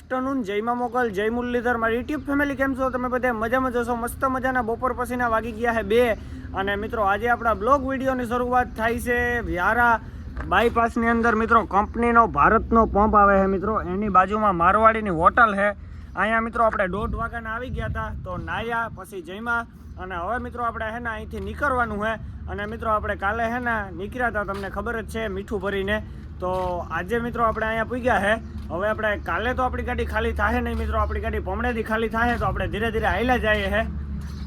Afternoon जय मां मोगल जय मुरलीधर मारी यूट्यूब फैमिली केम छो तमे बधाय मजामां जशो। मस्त मजाना बपोर पछीना वागी गया है 2 અને મિત્રો આજે આપણા બ્લોગ વિડીયોની શરૂઆત થાય છે વ્યારા બાયપાસની અંદર મિત્રો કંપનીનો ભારતનો પંપ આવે છે મિત્રો એની બાજુમાં મારવાડીની હોટલ છે। અહીંયા મિત્રો આપણે 1:30 વાગ્યાના આવી ગયા હતા તો નાયા પછી જમ્યા અને હવે મિત્રો આપણે હે ને અહીંથી નીકળવાનું છે અને મિત્રો આપણે કાલે હે ને નીકળ્યા હતા તમને ખબર જ છે મીઠું ભરીને। તો આજે મિત્રો આપણે અહીંયા પૂગ્યા છે। હવે આપણે કાલે તો આપણી ગાડી ખાલી થાય નહીં મિત્રો, આપણી ગાડી પમણેથી ખાલી થાય તો આપણે ધીરે ધીરે હાલ્યા જઈએ છે।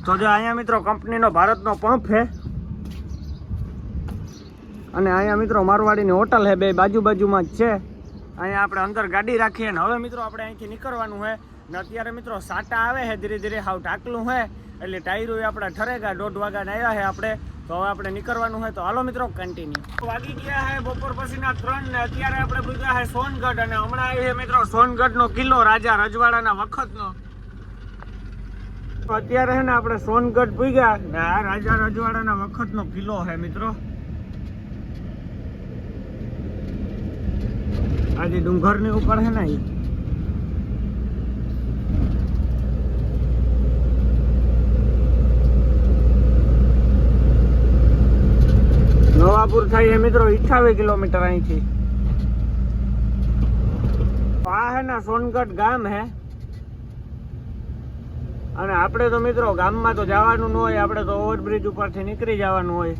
તો જો અહીંયા મિત્રો કંપનીનો ભારતનો પંપ છે અને અહીંયા મિત્રો મારવાડીની હોટલ છે, બે બાજુમાં જ છે। અહીંયા આપણે અંદર ગાડી રાખીએ ને હવે મિત્રો આપણે અહીંથી નીકળવાનું છે ને અત્યારે મિત્રો સાટા આવે છે ધીરે ધીરે હાવ ટાકલું છે એટલે ટાયરો આપણા ઠરેગા 1:30 વાગ્યાના આવ્યા છે આપણે તો હવે આપણે નીકળવાનું હોય તો હાલો મિત્રો કન્ટિન્યુ। વાગી ગયા છે બપોર પછીના 3 ને અત્યારે આપણે પૂગ્યા છે સોનગઢ અને હમણાં આવી છે મિત્રો સોનગઢનો કિલ્લો રાજા રજવાડાના વખતનો। અત્યારે છે ને આપણે સોનગઢ પૂગ્યા ને આ રાજા રજવાડાના વખતનો કિલ્લો છે મિત્રો। આજે ડુંગરની ઉપર છે ને નવાપુર થાય એ મિત્રો 28 કિલોમીટર અહીંથી। આ હે ને સોનગઢ ગામ હે અને આપણે તો મિત્રો ગામમાં તો જવાનું ન હોય, આપણે તો ઓવરબ્રિજ ઉપરથી નીકળી જવાનું હોય।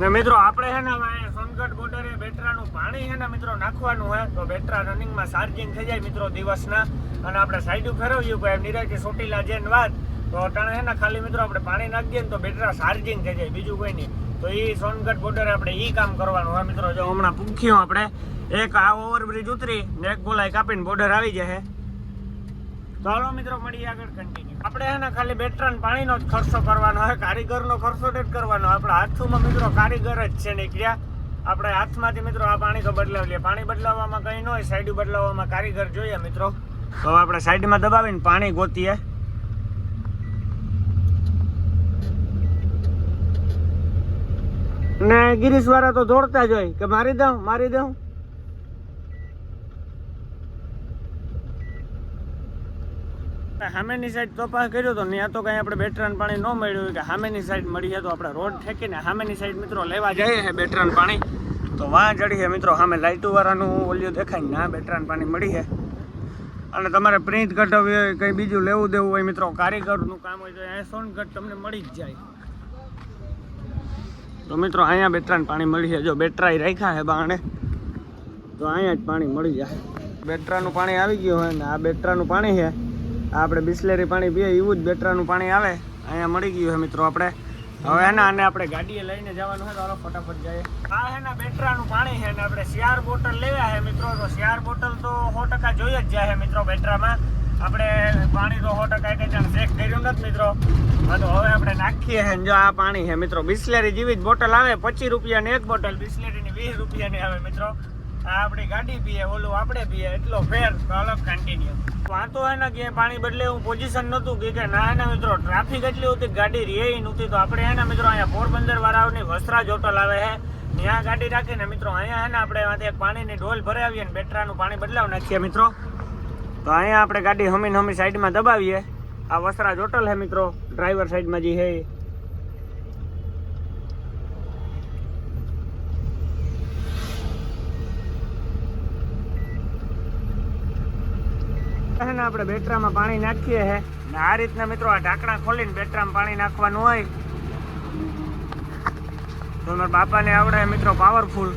ને મિત્રો આપણે છે ને સોનગઢ બોર્ડરે બેટરાનું પાણી છે ને મિત્રો નાખવાનું હોય તો બેટરા રનિંગમાં ચાર્જિંગ થઈ જાય મિત્રો દિવસના અને આપણે સાઈડ ફેરવ્યું કોઈ નિરાયથી ચોટીલા જઈને વાત તો અટાણે છે ને ખાલી મિત્રો આપણે પાણી નાખી દઈએ ને તો બેટરા ચાર્જિંગ થઈ જાય, બીજું કોઈ નહીં। તો એ સોનગઢ બોર્ડરે આપણે એ કામ કરવાનું હોય મિત્રો। જો હમણાં પૂખ્યું આપણે એક આ ઓવરબ્રિજ ઉતરી ને એક ગોલાઈ કાપીને બોર્ડર આવી જાય। તો હાલો મિત્રો મળીએ આગળ કન્ટિન્યુ। આપણે છે ને ખાલી બેટરાને પાણીનો જ ખર્ચો કરવાનો હોય, કારીગરનો ખર્ચો જ કરવાનો હોય। આપણા હાથમાં મિત્રો કારીગર જ છે નીકળ્યા, આપણે હાથમાંથી મિત્રો આ પાણી તો બદલાવી લઈએ। પાણી બદલાવવામાં કંઈ ન હોય, સાઈડ બદલાવવામાં કારીગર જોઈએ મિત્રો। તો આપણે સાઈડમાં દબાવીને પાણી ગોતીએ। ને ગિરીશ વાળા તો દોડતા જ હોય કે મારી દઉં। સામેની સાઈડ તપાસ કર્યો તો ત્યાં તો કઈ આપણે બેટરાનું પાણી ન મળ્યું કે સામેની સાઈડ મળી છે તો આપણે રોડ ઠેકીને સામેની સાઈડ મિત્રો લેવા જઈએ છે બેટરાનું પાણી। તો વાં ચડી છે મિત્રો સામે લાઇટો વાળાનું ઓલિયું દેખાય ને આ બેટરાનું પાણી મળી છે અને તમારે પ્રિન્ટ કઢાવવી હોય કંઈ બીજું લેવું દેવું હોય મિત્રો કારીગરનું કામ હોય તો અહીંયા સોનગઢ તમને મળી જ જાય। તો મિત્રો અહીંયા બેટરાનું પાણી મળી છે, જો બેટરા રાખ્યા છે બાણે તો અહીંયા જ પાણી મળી જાય। બેટરાનું પાણી આવી ગયું હોય ને આ બેટરાનું પાણી છે, આપણે બિસ્લેરી પાણી પીએ એવું જ બેટરાનું પાણી આવે અહીંયા મળી ગયું છે મિત્રો। આપણે હવે હે ને આને આપણે ગાડીએ લઈને જવાનું હોય તો હાલો ફટાફટ જઈએ। આ હે ને બેટરાનું પાણી છે ને આપણે 4 બોટલ લેવા છે મિત્રો। તો 4 બોટલ તો 100% જોઈ જ જાય મિત્રો બેટરામાં। આપણે પાણી તો 100% એક જણ ચેક કર્યું નથી મિત્રો। હા તો હવે આપણે નાખીએ છે જો આ પાણી છે મિત્રો બિસ્લેરી જેવી જ બોટલ આવે, 25 રૂપિયાની એક બોટલ, બિસ્લેરીની 20 રૂપિયાની આવે મિત્રો। આ આપણી ગાડી પીએ ઓલું આપણે પીએ એટલો ફેર તો અલગ કન્ટિન્યુ। વાંધો હે ને કે પાણી બદલે એવું પોઝિશન નહોતું કે ના ને મિત્રો ટ્રાફિક એટલી હતી ગાડી રે નહોતી તો આપણે હે ને મિત્રો અહીંયા પોરબંદર વાળાઓની વસ્ત્રાજ હોટલ આવે છે ત્યાં ગાડી રાખીને મિત્રો અહીંયા હે ને આપણે એક પાણીની ડોલ ભરાવીએ ને બેટરાનું પાણી બદલાવ નાખીએ મિત્રો। તો અહીંયા આપણે ગાડી હમી સાઈડમાં દબાવીએ। આ વસ્ત્રાજ હોટલ છે મિત્રો ડ્રાઈવર સાઈડમાં જે છે આપણે બેટરામાં પાણી નાખીએ છે ને આ રીતના મિત્રો આ ઢાંકણા ખોલીને બેટરામાં પાણી નાખવાનું હોય તો મારા બાપાને આવડે મિત્રો પાવરફુલ।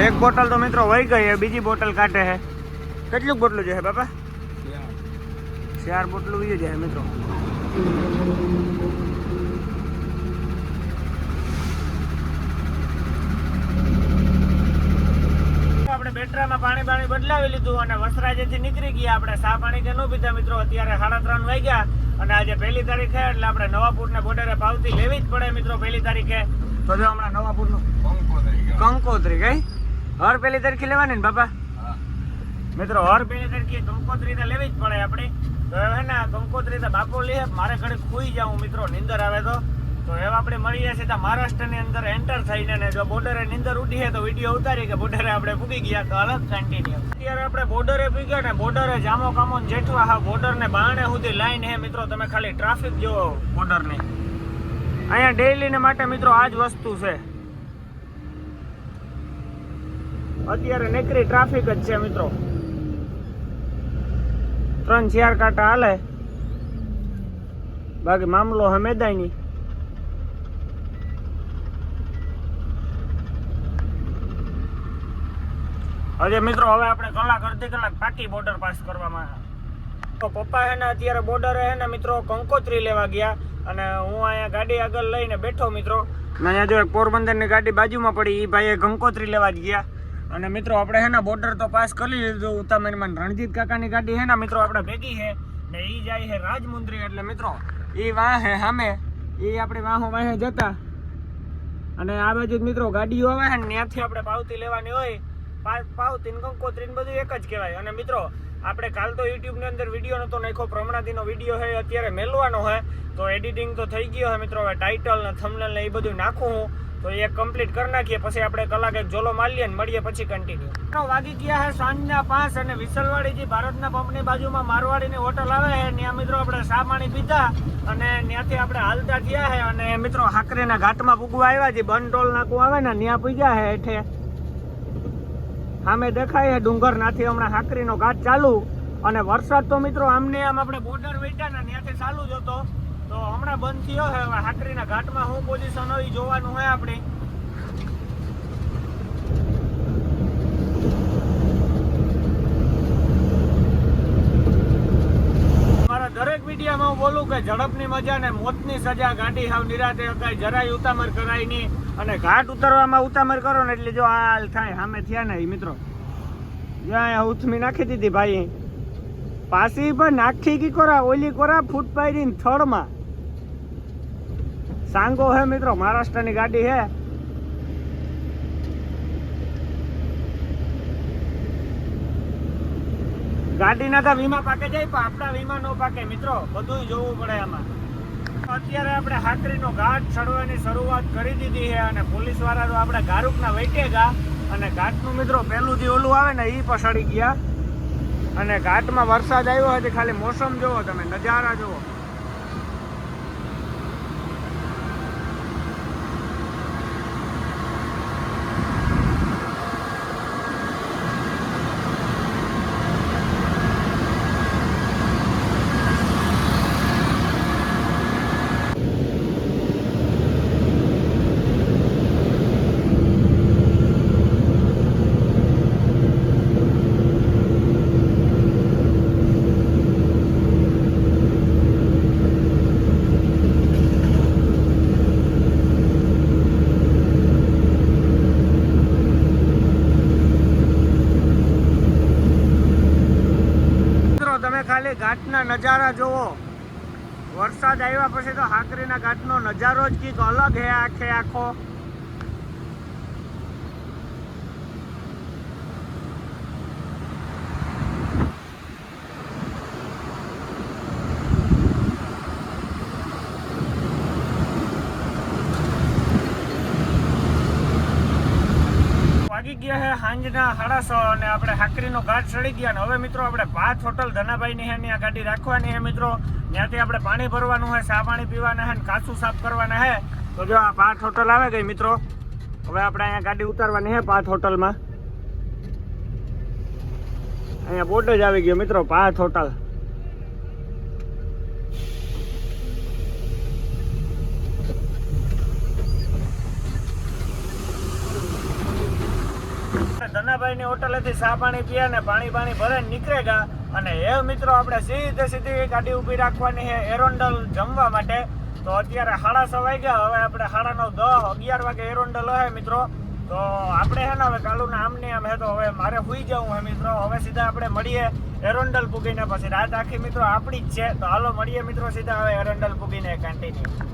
એક બોટલ તો મિત્રો વહી ગઈ, બીજી બોટલ કાઢે છે। કેટલું બોટલું છે બાપા? 4 બોટલું વી જાય મિત્રો। આપણે બેટરામાં પાણી બદલાવી લીધું અને વસ્ત્રાજથી નીકળી ગયા। આપણે ચા પાણી કે ન પીધા મિત્રો, અત્યારે 3:30 વાગ્યા અને આજે 1 તારીખ છે એટલે આપણે નવાપુરના બોર્ડરે પાવતી લેવી જ પડે મિત્રો 1 તારીખે। તો જો હમણાં નવાપુરનું કંકોત્રી કઈ હર પેલી તારીખે લેવાની ને બાપા મિત્રો હર પેલી તારીખે કંકોત્રી તો લેવી જ પડે આપણે તો હે ને કંકોત્રી તો બાપો લે મારે ઘરે ખુઈ જાઉં મિત્રો નીંદર આવે તો એવા આપણે મળીએ સીધા મહારાષ્ટ્રની અંદર એન્ટર થઈને ને જો બોર્ડરે નીંદર ઉઠી છે તો વિડીયો ઉતારી કે બોર્ડરે આપણે પૂગી ગયા તો અલગ કન્ટિન્યુ અત્યારે આપણે બોર્ડરે પૂગ્યા ને બોર્ડરે જામો કામો જેઠવા હા બોર્ડર ને બારણે સુધી લાઈન હે મિત્રો તમે ખાલી ટ્રાફિક જોવો બોર્ડરની અહીંયા ડેઈલી ને માટે મિત્રો આ જ વસ્તુ છે અત્યારે નીકળી ટ્રાફિક જ છે મિત્રો 3-4 કાંટા હાલે બાકી મામલો હમેદાય નહીં હજે મિત્રો હવે આપણે કલાક અડધી કલાક પાકી બોર્ડર પાસ કરવામાં તો પપ્પા હે ને અત્યારે બોર્ડરે હે ને મિત્રો કંકોત્રી લેવા ગયા અને હું અહીંયા ગાડી આગળ લઈને બેઠો મિત્રો ને અહીંયા જો એક પોરબંદરની ગાડી બાજુમાં પડી એ ભાઈએ કંકોત્રી લેવા જ ગયા અને મિત્રો આપણે હે ને બોર્ડર તો પાસ કરી લીધું ઉતામેરમાં રણજીત કાકાની ગાડી હે ને મિત્રો આપણે ભેગી છે ને એ જાય છે રાજમુંદ્રી એટલે મિત્રો એ વાહ હે સામે એ આપણે વાહો વાહે જતા અને આ બાજુ મિત્રો ગાડીઓ આવે છે ને ત્યાંથી આપણે પાવતી લેવાની હોય પાવતી કંકોત્રી બધું એક જ કહેવાય અને મિત્રો આપણે કાલ તો યુટ્યુબ ની અંદર વિડીયો નતો નાખ્યો પ્રમણાદીનો વિડીયો છે અત્યારે મેલવાનો છે તો એડિટિંગ તો થઈ ગયો છે મિત્રો હવે ટાઇટલ ને થંબનેલ ને એ બધું નાખું હું તો એ કમ્પ્લીટ કરી નાખીએ પછી આપણે કલાક એક જોલો મારીએ ને મળીએ પછી કન્ટિન્યુ વાગી ગયા છે સાંજના 5 અને વિસલવાડી જે ભારતના પંપની બાજુમાં મારવાડીની હોટલ આવે છે ત્યાં મિત્રો આપણે ચા પાણી પીધા અને ત્યાંથી આપણે હાલતા થયા છે અને મિત્રો હાકરીના ઘાટમાં પૂગવા આવ્યા છે બંટોલ નાકું આવે ને ત્યાં પૂગ્યા છે હેઠે સામે દેખાય છે ડુંગર નાથી હમણાં હાકરીનો ઘાટ ચાલુ અને વરસાદ તો મિત્રો આમને આમ આપણે બોર્ડર વેઠા ને ત્યાંથી ચાલુ જ હતો તો હમણાં બંધ થયો છે હાકરીના ઘાટમાં શું પોઝિશન હોય જોવાનું હોય આપણે મારા દરેક વિડીયોમાં હું બોલું કે ઝડપની મજા ને મોતની સજા ગાડી હાવ નિરાતે અકાય જરાય ઉતામર કરાય નહીં અને ઘાટ ઉતરવામાં ઉતામર કરો ને એટલે જો હાલ થાય સામે થયા ને મિત્રો જ્યાં ઉથમી નાખી દીધી ભાઈ પાછી પણ નાખી કી કોરા ઓલી કોરા ફૂટ પાડી થડમાં સાંગો હે મિત્રો મહારાષ્ટ્રની ગાડી હે ગાડીના તો વીમા પાકે જાય પણ આપણા વીમા નો પાકે મિત્રો બધું જોવું પડે આમાં અત્યારે આપણે હાકરીનો ઘાટ ચડવાની શરૂઆત કરી દીધી છે અને પોલીસ વાળા તો આપણે ગારુકના વેટેગા અને ઘાટનું મિત્રો પહેલું જે ઓલું આવે ને એ પછાડી ગયા અને ઘાટમાં વરસાદ આવ્યો હજી ખાલી મોસમ જોવો તમે નજારા જોવો ખાલી ઘાટના નજારા જોવો વરસાદ આવ્યા પછી તો હાકરીના ઘાટનો નજારો જ કંઈક અલગ હે આખે આખો વાગી ગયા છે સાંજના 6:30 અને આપણે હાકરીનો ઘાટ ચડી ગયા ને હવે મિત્રો આપણે પાથ હોટલ ધનાભાઈની છે ત્યાં ગાડી રાખવાની છે મિત્રો ત્યાંથી આપણે પાણી ભરવાનું છે ચા પાણી પીવાના છે ને કાચું સાફ કરવાના છે તો જો આ પાથ હોટલ આવે ગઈ મિત્રો હવે આપણે અહીંયા ગાડી ઉતારવાની છે પાથ હોટલમાં અહીંયા બોર્ડ જ આવી ગયો મિત્રો પાથ હોટલ ધનાભાઈની હોટલેથી ચા પાણી પીયા ને પાણી ભરે નીકળેગા અને એ મિત્રો આપણે સીધી ગાડી ઊભી રાખવાની છે એરોન્ડલ જમવા માટે તો અત્યારે 6:30 વાગ્યા હવે આપણે 9:30 10 11 વાગે એરોન્ડલ હોય મિત્રો તો આપણે હે ને હવે કાલુના આમને આમ હે તો હવે મારે સુઈ જવું હે મિત્રો હવે સીધા આપણે મળીએ એરોન્ડલ પૂગીને પછી રાત આખી મિત્રો આપણી જ છે તો હાલો મળીએ મિત્રો સીધા હવે એરોન્ડલ પૂગીને કન્ટિન્યુ